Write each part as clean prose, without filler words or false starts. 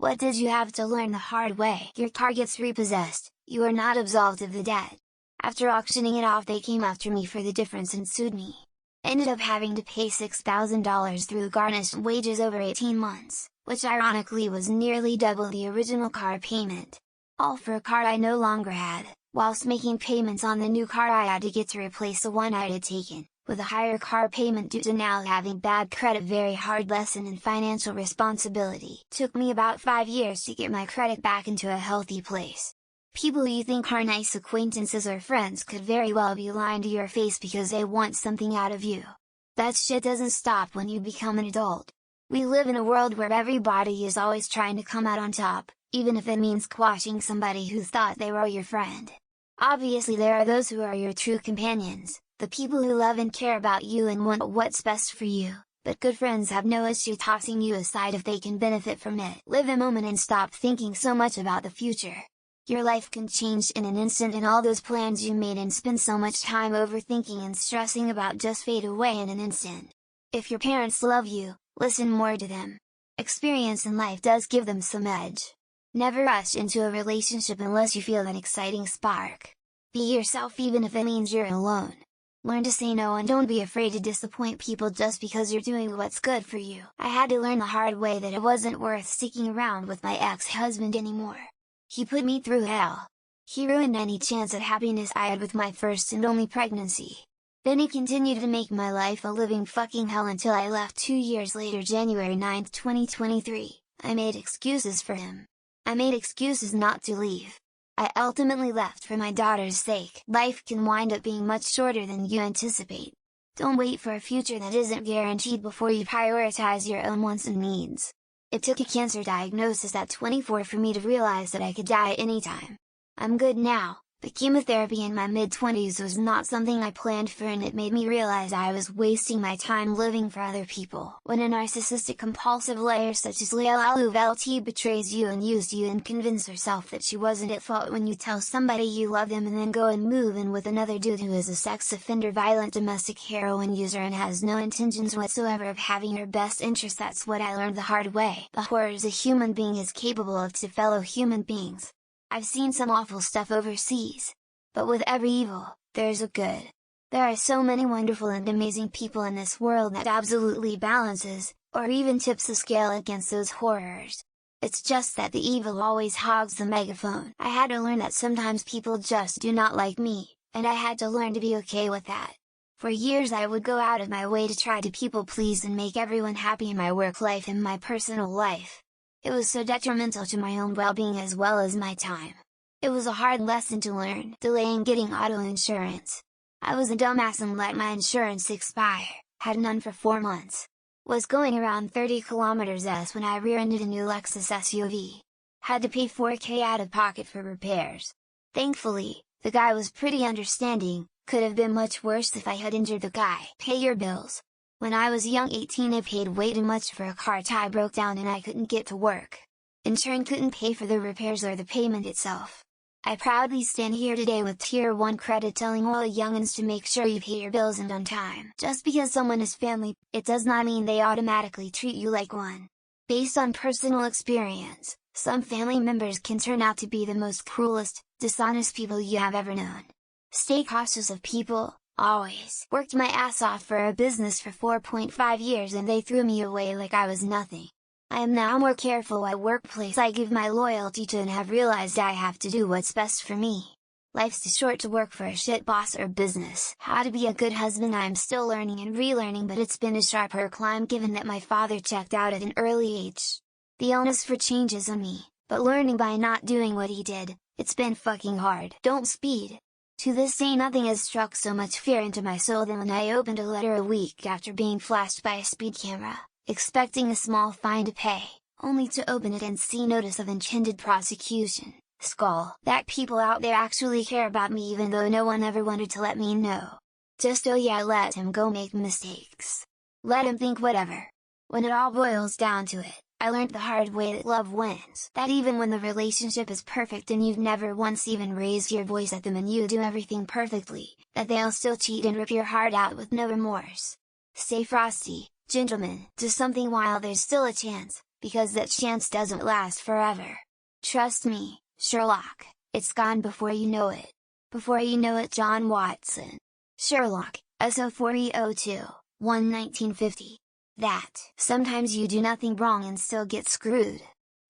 What did you have to learn the hard way? Your car gets repossessed, you are not absolved of the debt. After auctioning it off they came after me for the difference and sued me. Ended up having to pay $6,000 through garnished wages over 18 months, which ironically was nearly double the original car payment. All for a car I no longer had, whilst making payments on the new car I had to get to replace the one I had taken, with a higher car payment due to now having bad credit. Very hard lesson in financial responsibility. Took me about 5 years to get my credit back into a healthy place. People you think are nice acquaintances or friends could very well be lying to your face because they want something out of you. That shit doesn't stop when you become an adult. We live in a world where everybody is always trying to come out on top, even if it means squashing somebody who thought they were your friend. Obviously there are those who are your true companions, the people who love and care about you and want what's best for you, but good friends have no issue tossing you aside if they can benefit from it. Live the moment and stop thinking so much about the future. Your life can change in an instant and all those plans you made and spend so much time overthinking and stressing about just fade away in an instant. If your parents love you, listen more to them. Experience in life does give them some edge. Never rush into a relationship unless you feel that exciting spark. Be yourself even if it means you're alone. Learn to say no and don't be afraid to disappoint people just because you're doing what's good for you. I had to learn the hard way that it wasn't worth sticking around with my ex-husband anymore. He put me through hell. He ruined any chance at happiness I had with my first and only pregnancy. Then he continued to make my life a living fucking hell until I left 2 years later, January 9, 2023, I made excuses for him. I made excuses not to leave. I ultimately left for my daughter's sake. Life can wind up being much shorter than you anticipate. Don't wait for a future that isn't guaranteed before you prioritize your own wants and needs. It took a cancer diagnosis at 24 for me to realize that I could die anytime. I'm good now, but chemotherapy in my mid-20s was not something I planned for, and it made me realize I was wasting my time living for other people. When a narcissistic compulsive liar such as Leila Louvelti betrays you and used you and convinced herself that she wasn't at fault when you tell somebody you love them and then go and move in with another dude who is a sex offender, violent domestic heroin user and has no intentions whatsoever of having your best interest, that's what I learned the hard way. The horrors a human being is capable of to fellow human beings. I've seen some awful stuff overseas. But with every evil, there's a good. There are so many wonderful and amazing people in this world that absolutely balances, or even tips the scale against those horrors. It's just that the evil always hogs the megaphone. I had to learn that sometimes people just do not like me, and I had to learn to be okay with that. For years I would go out of my way to try to people please and make everyone happy in my work life and my personal life. It was so detrimental to my own well-being as well as my time. It was a hard lesson to learn. Delaying getting auto insurance. I was a dumbass and let my insurance expire, had none for 4 months. Was going around 30 km/h when I rear-ended a new Lexus SUV. Had to pay $4,000 out of pocket for repairs. Thankfully, the guy was pretty understanding. Could have been much worse if I had injured the guy. Pay your bills. When I was young 18 I paid way too much for a car till I broke down and I couldn't get to work. Insurance couldn't pay for the repairs or the payment itself. I proudly stand here today with Tier 1 credit telling all youngins to make sure you pay your bills and on time. Just because someone is family, it does not mean they automatically treat you like one. Based on personal experience, some family members can turn out to be the most cruelest, dishonest people you have ever known. Stay cautious of people. Always. Worked my ass off for a business for 4.5 years and they threw me away like I was nothing. I am now more careful what workplace I give my loyalty to and have realized I have to do what's best for me. Life's too short to work for a shit boss or business. How to be a good husband I am still learning and relearning, but it's been a sharper climb given that my father checked out at an early age. The onus for change is on me, but learning by not doing what he did, it's been fucking hard. Don't speed. To this day nothing has struck so much fear into my soul than when I opened a letter a week after being flashed by a speed camera, expecting a small fine to pay, only to open it and see notice of intended prosecution. Skull. That people out there actually care about me even though no one ever wanted to let me know. Just oh yeah, let him go make mistakes. Let him think whatever. When it all boils down to it, I learned the hard way that love wins. That even when the relationship is perfect and you've never once even raised your voice at them and you do everything perfectly, that they'll still cheat and rip your heart out with no remorse. Stay frosty, gentlemen. Do something while there's still a chance, because that chance doesn't last forever. Trust me, Sherlock, it's gone before you know it. Before you know it, John Watson. Sherlock, SO4E02, 1950. That, sometimes you do nothing wrong and still get screwed.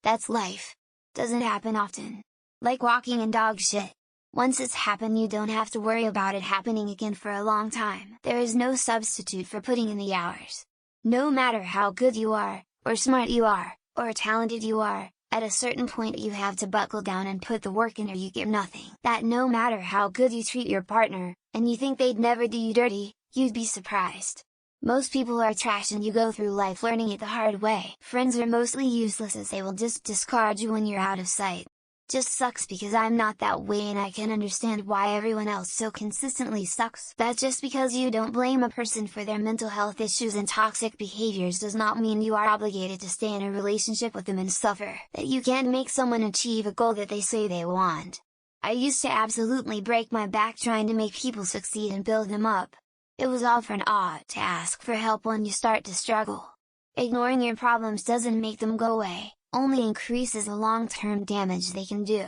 That's life. Doesn't happen often. Like walking in dog shit. Once it's happened, you don't have to worry about it happening again for a long time. There is no substitute for putting in the hours. No matter how good you are, or smart you are, or talented you are, at a certain point you have to buckle down and put the work in or you get nothing. That no matter how good you treat your partner, and you think they'd never do you dirty, you'd be surprised. Most people are trash and you go through life learning it the hard way. Friends are mostly useless as they will just discard you when you're out of sight. Just sucks because I'm not that way and I can understand why everyone else so consistently sucks. That just because you don't blame a person for their mental health issues and toxic behaviors does not mean you are obligated to stay in a relationship with them and suffer. That you can't make someone achieve a goal that they say they want. I used to absolutely break my back trying to make people succeed and build them up. It was often odd to ask for help when you start to struggle. Ignoring your problems doesn't make them go away, only increases the long-term damage they can do.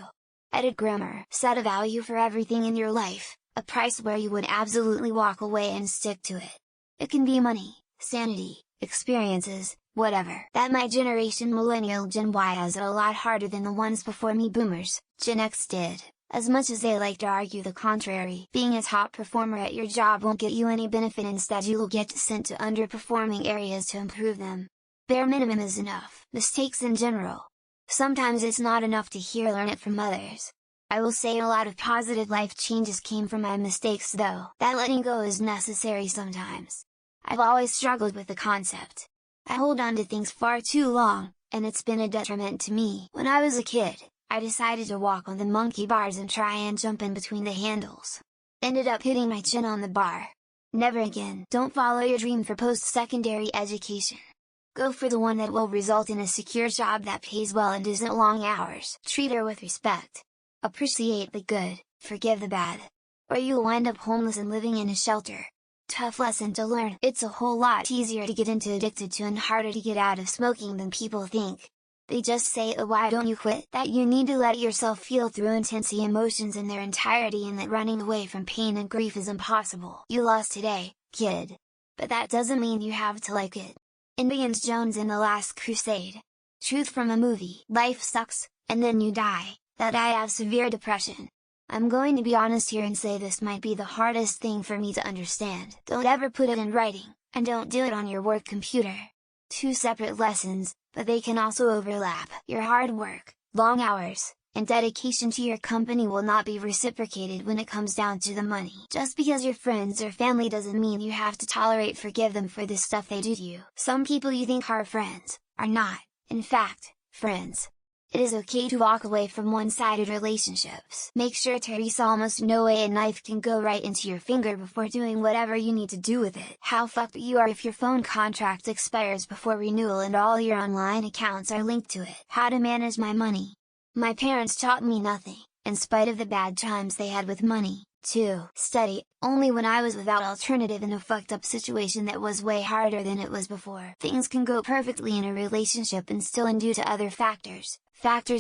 Edit grammar. Set a value for everything in your life, a price where you would absolutely walk away and stick to it. It can be money, sanity, experiences, whatever. That my generation millennial Gen Y has it a lot harder than the ones before me boomers, Gen X did. As much as they like to argue the contrary, being a top performer at your job won't get you any benefit, instead you will get sent to underperforming areas to improve them. Bare minimum is enough. Mistakes in general. Sometimes it's not enough to hear learn it from others. I will say a lot of positive life changes came from my mistakes though. That letting go is necessary sometimes. I've always struggled with the concept. I hold on to things far too long, and it's been a detriment to me. When I was a kid, I decided to walk on the monkey bars and try and jump in between the handles. Ended up hitting my chin on the bar. Never again. Don't follow your dream for post-secondary education. Go for the one that will result in a secure job that pays well and isn't long hours. Treat her with respect. Appreciate the good, forgive the bad. Or you'll wind up homeless and living in a shelter. Tough lesson to learn. It's a whole lot easier to get into addicted to and harder to get out of smoking than people think. They just say, oh, why don't you quit? That you need to let yourself feel through intense emotions in their entirety, and that running away from pain and grief is impossible. You lost today, kid. But that doesn't mean you have to like it. Indiana Jones in The Last Crusade. Truth from a movie. Life sucks, and then you die. That I have severe depression. I'm going to be honest here and say this might be the hardest thing for me to understand. Don't ever put it in writing, and don't do it on your work computer. Two separate lessons, but they can also overlap. Your hard work, long hours, and dedication to your company will not be reciprocated when it comes down to the money. Just because you're friends or family doesn't mean you have to forgive them for the stuff they do to you. Some people you think are friends, are not, in fact, friends. It is okay to walk away from one-sided relationships. Make sure to realize almost no way a knife can go right into your finger before doing whatever you need to do with it. How fucked you are if your phone contract expires before renewal and all your online accounts are linked to it. How to manage my money. My parents taught me nothing, in spite of the bad times they had with money, to study, only when I was without alternative in a fucked up situation that was way harder than it was before. Things can go perfectly in a relationship and still end due to other factors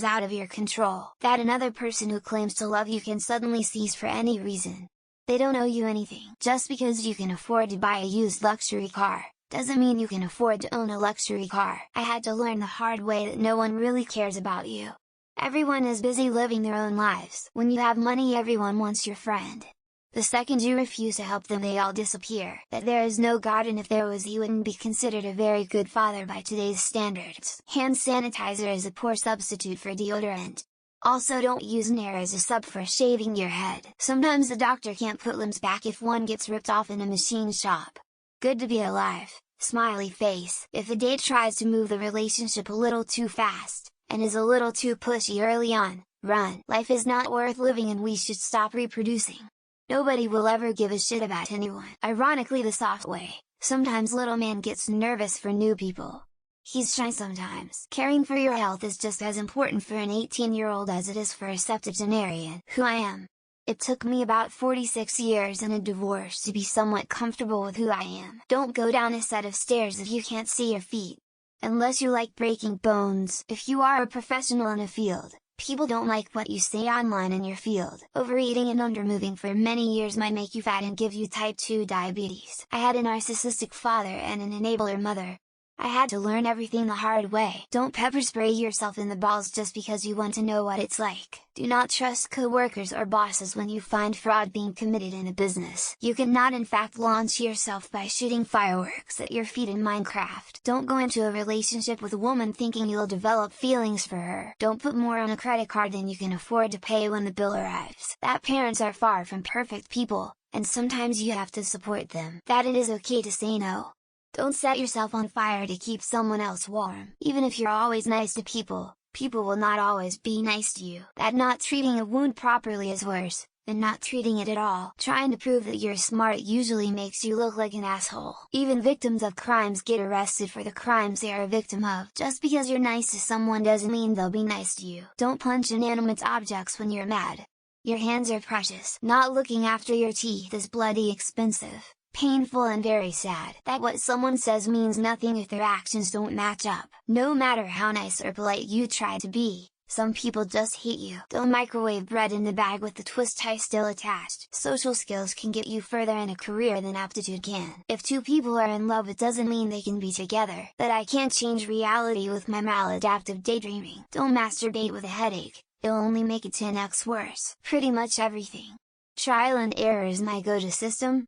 out of your control. That another person who claims to love you can suddenly cease for any reason. They don't owe you anything. Just because you can afford to buy a used luxury car, doesn't mean you can afford to own a luxury car. I had to learn the hard way that no one really cares about you. Everyone is busy living their own lives. When you have money, everyone wants your friend. The second you refuse to help them, they all disappear. That there is no God, and if there was, he wouldn't be considered a very good father by today's standards. Hand sanitizer is a poor substitute for deodorant. Also, don't use Nair as a sub for shaving your head. Sometimes the doctor can't put limbs back if one gets ripped off in a machine shop. Good to be alive, smiley face. If a date tries to move the relationship a little too fast, and is a little too pushy early on, run. Life is not worth living and we should stop reproducing. Nobody will ever give a shit about anyone. Ironically, the soft way, sometimes little man gets nervous for new people. He's shy sometimes. Caring for your health is just as important for an 18-year-old as it is for a septuagenarian. Who I am. It took me about 46 years and a divorce to be somewhat comfortable with who I am. Don't go down a set of stairs if you can't see your feet. Unless you like breaking bones. If you are a professional in a field, people don't like what you say online in your field. Overeating and undermoving for many years might make you fat and give you type 2 diabetes. I had a narcissistic father and an enabler mother. I had to learn everything the hard way. Don't pepper spray yourself in the balls just because you want to know what it's like. Do not trust co-workers or bosses when you find fraud being committed in a business. You cannot in fact launch yourself by shooting fireworks at your feet in Minecraft. Don't go into a relationship with a woman thinking you'll develop feelings for her. Don't put more on a credit card than you can afford to pay when the bill arrives. That parents are far from perfect people, and sometimes you have to support them. That it is okay to say no. Don't set yourself on fire to keep someone else warm. Even if you're always nice to people, people will not always be nice to you. That not treating a wound properly is worse than not treating it at all. Trying to prove that you're smart usually makes you look like an asshole. Even victims of crimes get arrested for the crimes they are a victim of. Just because you're nice to someone doesn't mean they'll be nice to you. Don't punch inanimate objects when you're mad. Your hands are precious. Not looking after your teeth is bloody expensive, painful and very sad. That what someone says means nothing if their actions don't match up. No matter how nice or polite you try to be, some people just hate you. Don't microwave bread in the bag with the twist tie still attached. Social skills can get you further in a career than aptitude can. If two people are in love, it doesn't mean they can be together. But I can't change reality with my maladaptive daydreaming. Don't masturbate with a headache, it'll only make it 10x worse. Pretty much everything. Trial and error is my go-to system.